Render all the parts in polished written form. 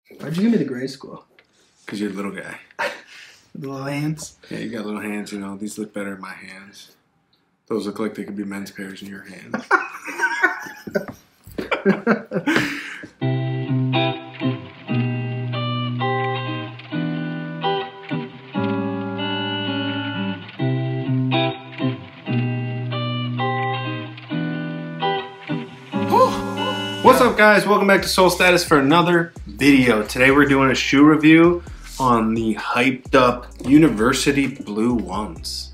Why'd you give me the grade school? Because you're a little guy. The little hands. Yeah, you got little hands, you know. These look better in my hands. Those look like they could be men's pairs in your hands. What's up, guys? Welcome back to Soul Status for another video. Today we're doing a shoe review on the hyped up University Blue ones.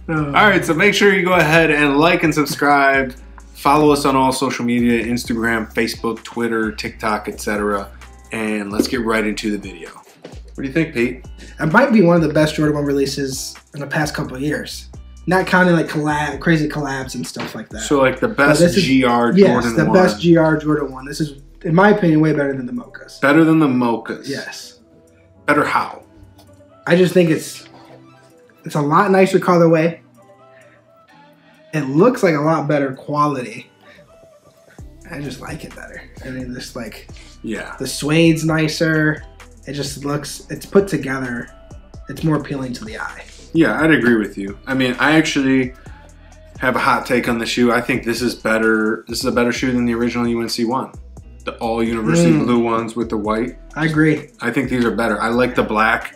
Alright, so make sure you go ahead and like and subscribe. Follow us on all social media, Instagram, Facebook, Twitter, TikTok, etc. And let's get right into the video. What do you think, Pete? It might be one of the best Jordan 1 releases in the past couple of years. Not counting like crazy collabs and stuff like that. So like the best GR Jordan 1. Yes, the best GR Jordan 1. This is, in my opinion, way better than the Mochas. Better than the Mochas? Yes. Better how? I just think it's a lot nicer colorway. It looks like a lot better quality. I just like it better. I mean, just like, yeah, the suede's nicer. It just looks, it's put together. It's more appealing to the eye. Yeah, I'd agree with you. I mean, I actually have a hot take on the shoe. I think this is better. This is a better shoe than the original UNC one. The all University Blue ones with the white. I agree. I think these are better. I like the black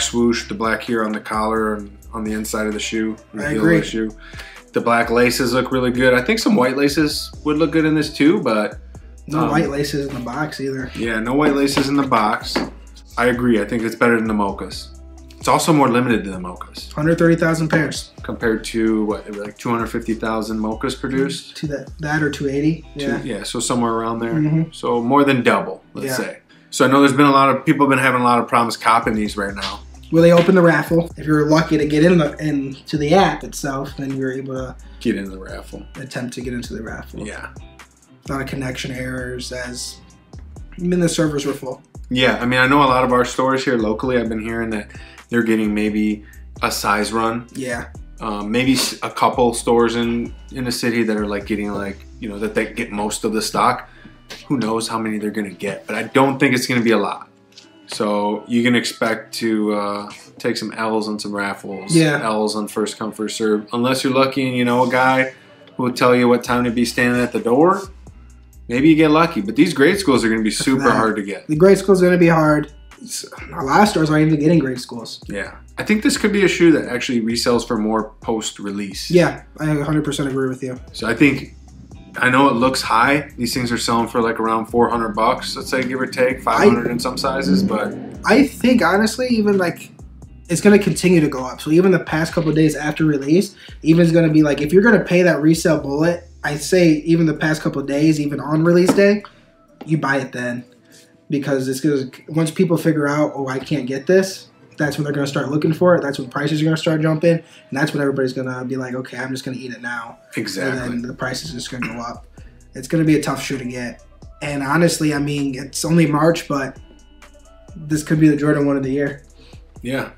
swoosh, the black here on the collar and on the inside of the shoe. I agree. The black laces look really good. I think some white laces would look good in this too, but no white laces in the box either. Yeah, no white laces in the box. I agree. I think it's better than the Mochas. It's also more limited than the Mochas. 130,000 pairs. Compared to, what, like 250,000 Mochas produced? To that or 280. Yeah. Yeah, so somewhere around there. So more than double, let's say. So I know there's been a lot of, people have been having a lot of problems copying these right now. Well, they open the raffle. If you're lucky to get into the app itself, then you're able to get into the raffle. Attempt to get into the raffle. Yeah. A lot of connection errors as even the servers were full. Yeah, I mean, I know a lot of our stores here locally, I've been hearing that they're getting maybe a size run. Yeah. Maybe a couple stores in the city that are like getting like, you know, that they get most of the stock. Who knows how many they're going to get, but I don't think it's going to be a lot. So you can expect to take some L's on some raffles. Yeah. L's on first come, first serve. Unless you're lucky and you know a guy who will tell you what time to be standing at the door. Maybe you get lucky, but these grade schools are going to be super hard to get. The grade school's going to be hard. A lot of stores aren't even getting grade schools. Yeah. I think this could be a shoe that actually resells for more post-release. Yeah, I 100% agree with you. So I think, I know it looks high. These things are selling for like around 400 bucks, let's say, give or take, 500 in some sizes, but I think, honestly, even like, it's going to continue to go up. So even the past couple of days after release, even it's going to be like, if you're going to pay that resale bullet, I'd say even the past couple of days, even on release day, you buy it then. Because it's going to, once people figure out, oh, I can't get this, that's when they're going to start looking for it. That's when prices are going to start jumping. And that's when everybody's going to be like, okay, I'm just going to eat it now. Exactly. And then the price is just going to go up. It's going to be a tough shoe to get. And honestly, I mean, it's only March, but this could be the Jordan 1 of the year. Yeah,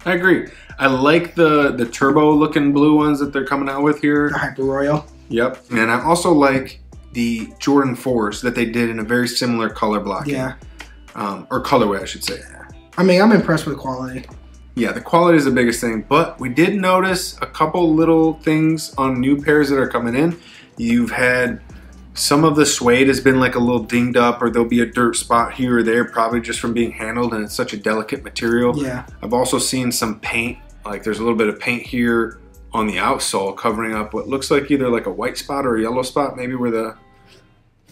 I agree. I like the turbo looking blue ones that they're coming out with here. The Hyper Royal. Yep. And I also like the Jordan 4s that they did in a very similar color blocking. Yeah. Or colorway, I should say. I mean, I'm impressed with the quality. Yeah, the quality is the biggest thing, but we did notice a couple little things on new pairs that are coming in. You've had some of the suede has been like a little dinged up, or there'll be a dirt spot here or there, probably just from being handled, and it's such a delicate material. Yeah. I've also seen some paint, like there's a little bit of paint here on the outsole covering up what looks like either like a white spot or a yellow spot, maybe where the,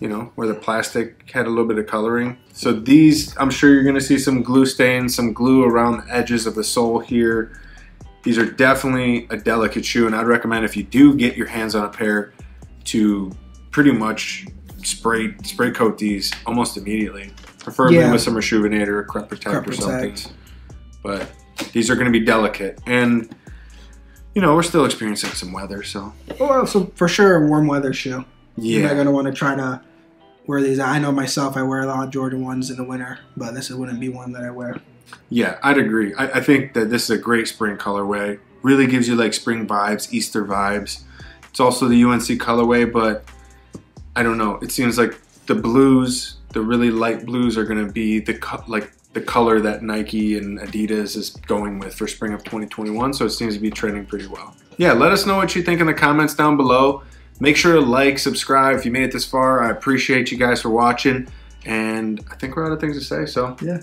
you know, where the plastic had a little bit of coloring. So these, I'm sure you're gonna see some glue stains, some glue around the edges of the sole here. These are definitely a delicate shoe, and I'd recommend if you do get your hands on a pair to pretty much spray coat these almost immediately. Preferably with some Reshoevn8 or Crep Protect or something. But these are gonna be delicate, and you know, we're still experiencing some weather, so. Well, so for sure a warm weather shoe. Yeah. You're not going to want to try to wear these. I know myself, I wear a lot of Jordan 1s in the winter, but this wouldn't be one that I wear. Yeah, I'd agree. I think that this is a great spring colorway. Really gives you like spring vibes, Easter vibes. It's also the UNC colorway, but I don't know. It seems like the blues the really light blues are going to be the color that Nike and Adidas is going with for spring of 2021. So it seems to be trending pretty well. Yeah, let us know what you think in the comments down below. Make sure to like, subscribe if you made it this far. I appreciate you guys for watching. And I think we're out of things to say, so yeah.